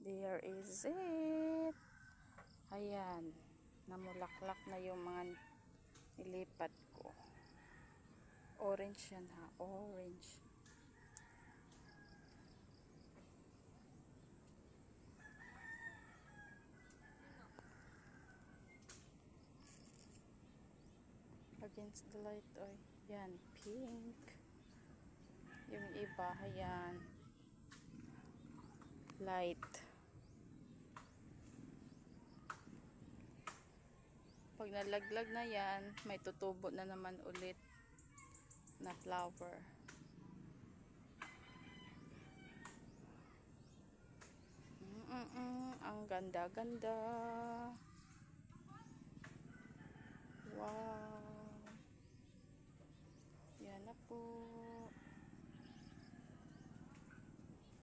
There is it. Ayan. Namulaklak na yung mga nilipat ko. Orange yan ha. Orange. Against the light. Oy. Yan. Pink. Yung iba. Ayan. Light. Pag nalaglag na yan, may tutubo na naman ulit na flower. Ang ganda-ganda. Wow. Yan na po.